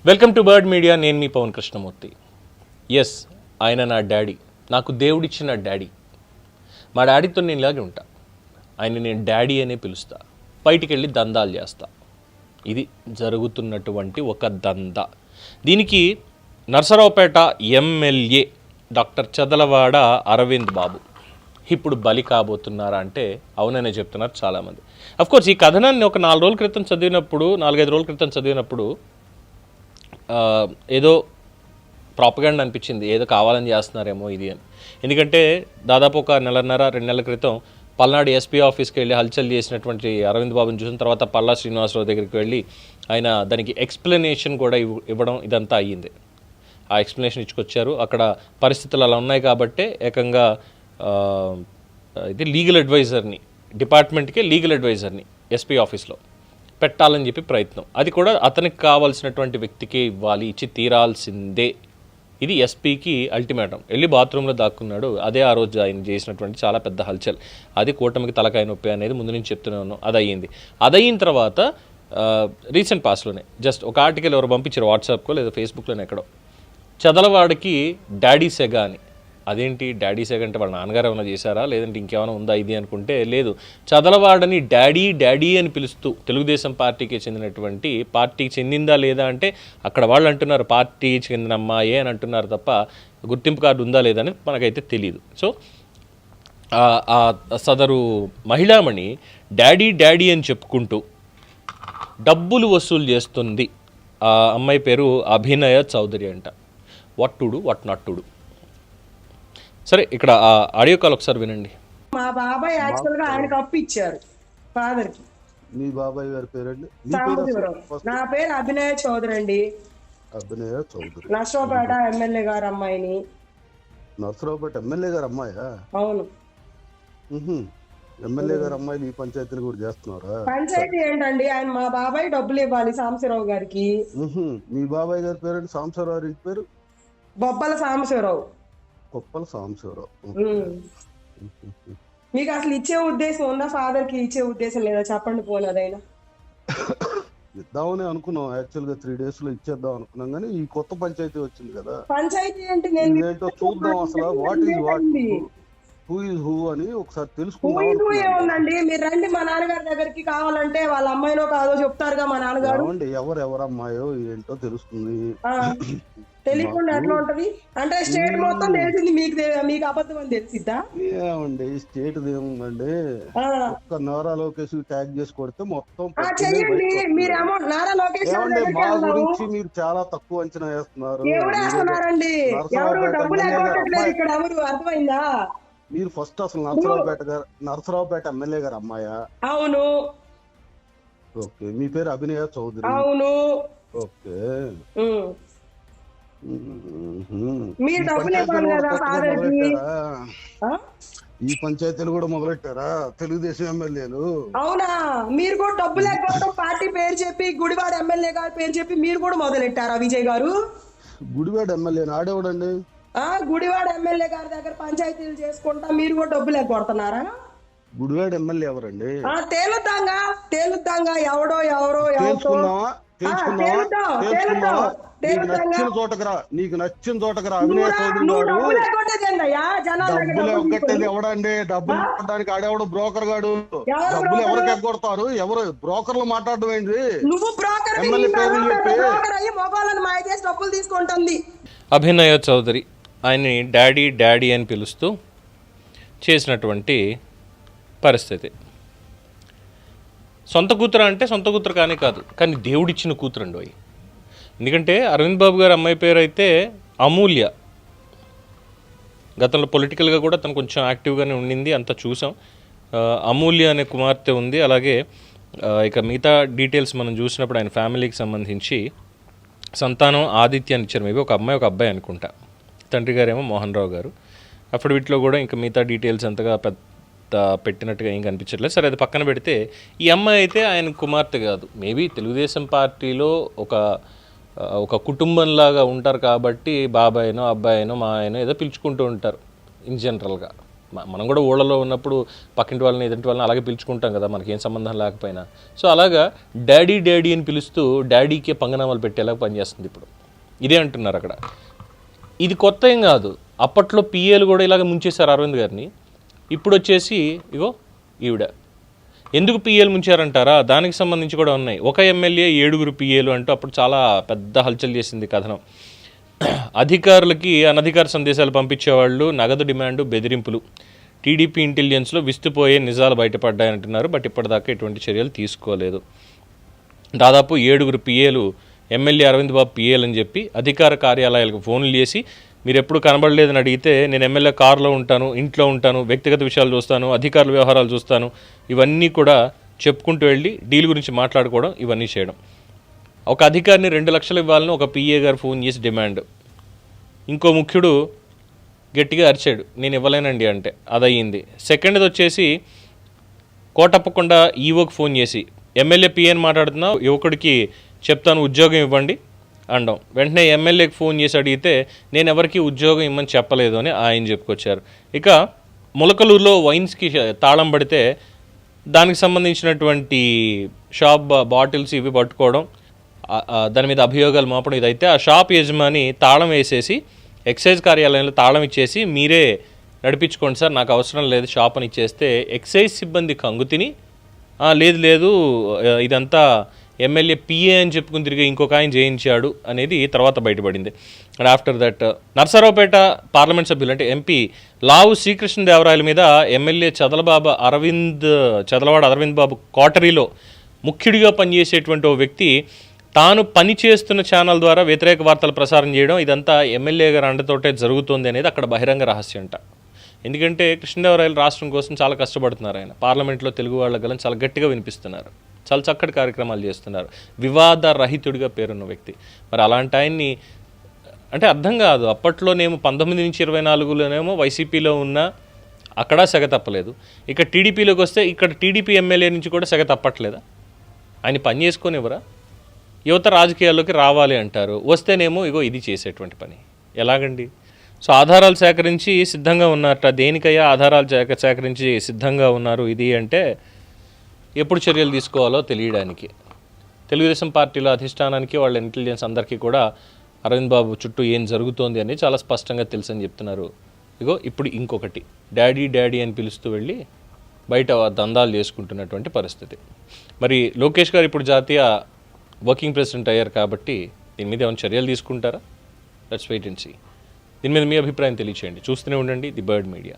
Welcome to bird media. నేను మీ Pawan Krishnamurthy. Yes, ఆయన నా డాడీ, నాకు దేవుడిచ్చిన డాడీ. మా డాడీతో నేను ఇలాగే ఉంటా. ఆయన నేను డాడీ అనే పిలుస్తా. బయటికి వెళ్ళి దందాలు చేస్తా. ఇది జరుగుతున్నటువంటి ఒక దందా. దీనికి నర్సరావుపేట ఎమ్మెల్యే డాక్టర్ చదలవాడ అరవింద్ బాబు ఇప్పుడు బలి కాబోతున్నారా అంటే అవుననే చెప్తున్నారు చాలామంది. అఫ్కోర్స్ ఈ కథనాన్ని ఒక 4 రోజుల క్రితం చదివినప్పుడు, 4-5 రోజుల క్రితం చదివినప్పుడు ఏదో ప్రాపగండా అనిపించింది, ఏదో కావాలని చేస్తున్నారేమో ఇది అని. ఎందుకంటే దాదాపు ఒక 1.5-2 నెలల క్రితం పల్నాడు ఎస్పీ ఆఫీస్కి వెళ్ళి హల్చల్ చేసినటువంటి అరవింద్ బాబుని చూసిన తర్వాత పల్లా శ్రీనివాసరావు దగ్గరికి వెళ్ళి ఆయన దానికి ఎక్స్ప్లెనేషన్ కూడా ఇవ్వడం ఇదంతా అయ్యింది. ఆ ఎక్స్ప్లెనేషన్ ఇచ్చుకొచ్చారు. అక్కడ పరిస్థితులు అలా ఉన్నాయి కాబట్టే ఏకంగా ఇది లీగల్ అడ్వైజర్ని, డిపార్ట్మెంట్కే లీగల్ అడ్వైజర్ని ఎస్పీ ఆఫీస్లో పెట్టాలని చెప్పి ప్రయత్నం. అది కూడా అతనికి కావాల్సినటువంటి వ్యక్తికే ఇవ్వాలి, ఇచ్చి తీరాల్సిందే. ఇది ఎస్పీకి అల్టిమేటం. వెళ్ళి బాత్రూంలో దాక్కున్నాడు. అదే ఆ రోజు ఆయన చేసినటువంటి చాలా పెద్ద హల్చల్. అది కూటమికి తలకాయ నొప్పి అనేది ముందు నుంచి చెప్తూనే ఉన్నాం. అది అయ్యింది. అదయిన తర్వాత రీసెంట్ పాస్ట్లోనే జస్ట్ ఒక ఆర్టికల్ ఎవరు పంపించారు వాట్సాప్కో లేదా ఫేస్బుక్లోనే ఎక్కడో, చదలవాడికి డాడీ సెగ అని. అదేంటి డాడీ సెగ అంటే వాళ్ళ నాన్నగారు ఏమైనా చేశారా, లేదంటే ఇంకేమైనా ఉందా ఇది అనుకుంటే లేదు, చదలవాడని డాడీ డాడీ అని పిలుస్తూ తెలుగుదేశం పార్టీకి చెందినటువంటి, పార్టీకి చెందిందా లేదా అంటే అక్కడ వాళ్ళు అంటున్నారు పార్టీకి చెందిన అమ్మాయే అని అంటున్నారు తప్ప గుర్తింపు కార్డు ఉందా లేదా అని మనకైతే తెలియదు. సో సదరు మహిళామణి డాడీ డాడీ అని చెప్పుకుంటూ డబ్బులు వసూలు చేస్తుంది. ఆ అమ్మాయి పేరు అభినయ చౌదరి అంట. What to do, what not to do. సరే, ఇక్కడ ఆ ఆడియో కాల్ ఒకసారి వినండి. మా బాబాయ్ యాక్చువల్ గా ఆయనకు అప్పు ఇచ్చారు ఫాదర్ కి. మీ బాబాయ్ గారి పేరండి? నా పేరు అభినయ చౌదరి అండి. అభినయ చౌదరి, నర్సరావుపేట ఎమ్మెల్యే గారు అమ్మాయిని. నర్సరావుపేట ఎమ్మెల్యే గారు అమ్మాయా? అవును. ఎమ్మెల్యే గారు అమ్మాయిలు ఈ పంచాయతీలు కూడా చేస్తున్నారా? పంచాయతీ ఏంటండి, ఆయన మా బాబాయ్ డబ్బులు ఇవ్వాలి సాంబశివరావు గారికి. మీ బాబాయ్ గారి పేరండి? సాంబశివరావు ఇంటి పేరు బొబ్బల సాంబశివరావు. కొప్పల సాంబశివరావు. మీకు అసలు ఇచ్చే ఉద్దేశం ఉందా? ఫాదర్ కి ఇచ్చే ఉద్దేశం లేదా? చెప్పండి పోనీ. అదైనా ఇద్దామని అనుకున్నాం. యాక్చువల్ గా 3 days లో ఇచ్చేద్దాం అనుకున్నాం, కానీ ఈ కొత్త పంచాయతీ వచ్చింది కదా. పంచాయతీ అంటే ఏంటో చూద్దాం అసలు. What is what, who is who అని ఒకసారి తెలుసుకుందాం. ఏముందండి, మీరు రండి మా నాన్నగారి దగ్గరికి. కావాలంటే వాళ్ళ అమ్మాయినో కాదో చెప్తారుగా మా నాన్నగారు. ఎవరు అమ్మాయో ఏంటో తెలుస్తుంది. తెలియకుండా ఎట్లా ఉంటది అంటే స్టేట్ మొత్తం తెలిసింది, మీకు అబద్ధం అని తెలిసిద్దా? ఏమండి స్టేట్ ఏముందండి, ఒక్క నారా లోకేష్ ట్యాగ్ చేసి కొడితే మొత్తం చెయ్యండి. మీరేమో నారా లోకేష్ మా గురించి మీరు చాలా తక్కువ అంచనా వేస్తున్నారు. ఎవరేస్తున్నారండి? ఎవరు డబ్బులు ఎగ్గొట్టట్లేదు ఇక్కడ. ఎవరు అర్థమైందా? మీరు ఫస్ట్ అసలు నర్సరావుపేట ఎమ్మెల్యే గారు అమ్మాయా? అవును. ఓకే. మీ పేరు అభినయ చౌదరి? అవును. ఓకే. మీరు డబ్బులు ఇవ్వాలి కదా ఫాదర్ కి. ఈ పంచాయతీలు కూడా మొదలెట్టారా తెలుగుదేశం ఎమ్మెల్యేలు? అవునా? మీరు కూడా డబ్బులు ఎగ్గొట్టడం, పార్టీ పేరు చెప్పి, గుడివాడ ఎమ్మెల్యే గారి పేరు చెప్పి మీరు కూడా మొదలెట్టారా విజయ్ గారు? గుడివాడ ఎమ్మెల్యే ఆడేవాడండి? గుడివాడ ఎమ్మెల్యే గారి దగ్గర పంచాయతీలు చేసుకుంటా మీరు కూడా డబ్బులు ఎగ్గొడుతున్నారా? గుడివాడ ఎమ్మెల్యే ఎవరండి? తేలుద్దాంగా ఎవరో నీకు నచ్చిన చోటకరా. అభినయ చౌదరి డబ్బులు ఎగ్గొట్టేది ఎవడండి? డబ్బులు ఎగ్గొట్టడానికి ఆడేవాడు బ్రోకర్ గాడు. డబ్బులు ఎవరికి ఎగ్గొడతారు? ఎవరు బ్రోకర్లు మాట్లాడడం ఏంటి? ఎమ్మెల్యే పేరు చెప్పి డబ్బులు తీసుకుంటుంది. అభినయ చౌదరి ఆయన్ని డాడీ డాడీ అని పిలుస్తూ చేసినటువంటి పరిస్థితి. సొంత కూతురు అంటే సొంత కూతురు కానీ కాదు, కానీ దేవుడిచ్చిన కూతురు అండి అవి. ఎందుకంటే అరవింద్ బాబు గారి అమ్మాయి పేరు అయితే అమూల్య. గతంలో పొలిటికల్గా కూడా తను కొంచెం యాక్టివ్గానే ఉండింది, అంతా చూసాం. అమూల్య అనే కుమార్తె ఉంది. అలాగే ఇక మిగతా డీటెయిల్స్ మనం చూసినప్పుడు ఆయన ఫ్యామిలీకి సంబంధించి సంతానం ఆదిత్య అని ఇచ్చారు. మేబీ ఒక అమ్మాయి ఒక అబ్బాయి అనుకుంటా. తండ్రి గారేమో మోహన్ రావు గారు. అఫిడవిట్లో కూడా ఇంకా మిగతా డీటెయిల్స్ అంతగా పెట్టినట్టుగా ఏం కనిపించట్లేదు. సరే, అది పక్కన పెడితే ఈ అమ్మాయి అయితే ఆయన కుమార్తె కాదు. మేబీ తెలుగుదేశం పార్టీలో ఒక కుటుంబంలాగా ఉంటారు కాబట్టి బాబాయినో అబ్బాయినో మా ఆయనో ఏదో పిలుచుకుంటూ ఉంటారు ఇన్ జనరల్గా. మనం కూడా ఊళ్ళలో ఉన్నప్పుడు పక్కింటి వాళ్ళని ఎదుటి వాళ్ళని అలాగే పిలుచుకుంటాం కదా, మనకేం సంబంధం లేకపోయినా. సో అలాగా డాడీ డాడీ అని పిలుస్తూ డాడీకే పంగనామాలు పెట్టేలా పనిచేస్తుంది ఇప్పుడు. ఇదే అంటున్నారు అక్కడ. ఇది కొత్త ఏం కాదు, అప్పట్లో పిఏలు కూడా ఇలాగ ముంచేశారు అరవింద్ గారిని. ఇప్పుడు వచ్చేసి ఇగో ఈవిడ. ఎందుకు పిఏలు ముంచారంటారా, దానికి సంబంధించి కూడా ఉన్నాయి. ఒక ఎమ్మెల్యే 7 పిఏలు అంటూ అప్పుడు చాలా పెద్ద హల్చల్ చేసింది కథనం. అధికారులకి అనధికార సందేశాలు పంపించేవాళ్ళు, నగదు డిమాండు, బెదిరింపులు. టీడీపీ ఇంటెలిజెన్స్లో విస్తుపోయే నిజాలు బయటపడ్డాయంటున్నారు. బట్ ఇప్పటిదాకా ఎటువంటి చర్యలు తీసుకోలేదు. దాదాపు 7 పిఏలు ఎమ్మెల్యే అరవింద్ బాబు పిఏలు అని చెప్పి అధికార కార్యాలయాలకు ఫోన్లు చేసి మీరు ఎప్పుడు కనబడలేదని అడిగితే నేను ఎమ్మెల్యే కారులో ఉంటాను, ఇంట్లో ఉంటాను, వ్యక్తిగత విషయాలు చూస్తాను, అధికారుల వ్యవహారాలు చూస్తాను, ఇవన్నీ కూడా చెప్పుకుంటూ వెళ్ళి డీల్ గురించి మాట్లాడుకోవడం, ఇవన్నీ చేయడం. ఒక అధికారిని 2 లక్షలు ఇవ్వాలని ఒక పిఏ గారు ఫోన్ చేసి డిమాండ్. ఇంకో ముఖ్యుడు గట్టిగా అరిచాడు నేను ఇవ్వలేనండి అంటే, అదయ్యింది. సెకండ్ది వచ్చేసి కోటప్పకుండా ఈవోకి ఫోన్ చేసి ఎమ్మెల్యే పిఏని మాట్లాడుతున్నా, యువకుడికి చెప్తాను ఉద్యోగం ఇవ్వండి అండం. వెంటనే ఎమ్మెల్యేకి ఫోన్ చేసి అడిగితే నేను ఎవరికి ఉద్యోగం ఇమ్మని చెప్పలేదు అని ఆయన చెప్పుకొచ్చారు. ఇక ములకలూరులో వైన్స్కి తాళం పడితే దానికి సంబంధించినటువంటి షాప్ బాటిల్స్ ఇవి పట్టుకోవడం, దాని మీద అభియోగాలు మోపడం. ఇదైతే ఆ షాప్ యజమాని తాళం వేసేసి ఎక్సైజ్ కార్యాలయంలో తాళం ఇచ్చేసి మీరే నడిపించుకోండి సార్, నాకు అవసరం లేదు షాప్ అని ఇచ్చేస్తే ఎక్సైజ్ సిబ్బంది కంగుతిని లేదు ఇదంతా ఎమ్మెల్యే పిఏ అని చెప్పుకుని తిరిగి ఇంకొక ఆయన చేయించాడు అనేది తర్వాత బయటపడింది. And after that Narasaraopet parliament సభ్యులు అంటే ఎంపీ లావు శ్రీకృష్ణదేవరాయల మీద ఎమ్మెల్యే చదలవాడ అరవింద్ బాబు కోటరీలో ముఖ్యుడిగా పనిచేసేటువంటి ఓ వ్యక్తి తాను పనిచేస్తున్న ఛానల్ ద్వారా వ్యతిరేక వార్తలు ప్రసారం చేయడం, ఇదంతా ఎమ్మెల్యే గారి అండతోటే జరుగుతుంది అనేది అక్కడ బహిరంగ రహస్యం అంట. ఎందుకంటే కృష్ణదేవరాయలు రాష్ట్రం కోసం చాలా కష్టపడుతున్నారు. ఆయన పార్లమెంట్లో తెలుగు వాళ్ళ గలం చాలా గట్టిగా వినిపిస్తున్నారు, చాలా చక్కటి కార్యక్రమాలు చేస్తున్నారు, వివాద రహితుడిగా పేరున్న వ్యక్తి. మరి అలాంటి ఆయన్ని అంటే అర్థం కాదు. అప్పట్లోనేమో 19 నుంచి 24లోనేమో వైసీపీలో ఉన్న అక్కడ సెగ తప్పలేదు. ఇక టీడీపీలోకి వస్తే ఇక్కడ టీడీపీ ఎమ్మెల్యే నుంచి కూడా సెగ తప్పట్లేదా? ఆయన పని చేసుకొనివ్వరా? యువత రాజకీయాల్లోకి రావాలి అంటారు, వస్తేనేమో ఇగో ఇది చేసేటువంటి పని ఎలాగండి? సో ఆధారాలు సేకరించి సిద్ధంగా ఉన్నారట. దేనికయ్యా ఆధారాలు సేకరించి సిద్ధంగా ఉన్నారు ఇది అంటే ఎప్పుడు చర్యలు తీసుకోవాలో తెలియడానికి. తెలుగుదేశం పార్టీలో అధిష్టానానికి వాళ్ళ ఇంటెలిజెన్స్ అందరికీ కూడా అరవింద్ బాబు చుట్టూ ఏం జరుగుతోంది అని చాలా స్పష్టంగా తెలుసని చెప్తున్నారు. ఇగో ఇప్పుడు ఇంకొకటి డాడీ డాడీ అని పిలుస్తూ వెళ్ళి బయట దందాలు చేసుకుంటున్నటువంటి పరిస్థితి. మరి లోకేష్ గారు ఇప్పుడు జాతీయ వర్కింగ్ ప్రెసిడెంట్ అయ్యారు కాబట్టి దీని మీద ఏమైనా చర్యలు తీసుకుంటారా? Let's wait and see. దీని మీద మీ అభిప్రాయం తెలియచేయండి. చూస్తూనే ఉండండి ది బర్డ్ మీడియా.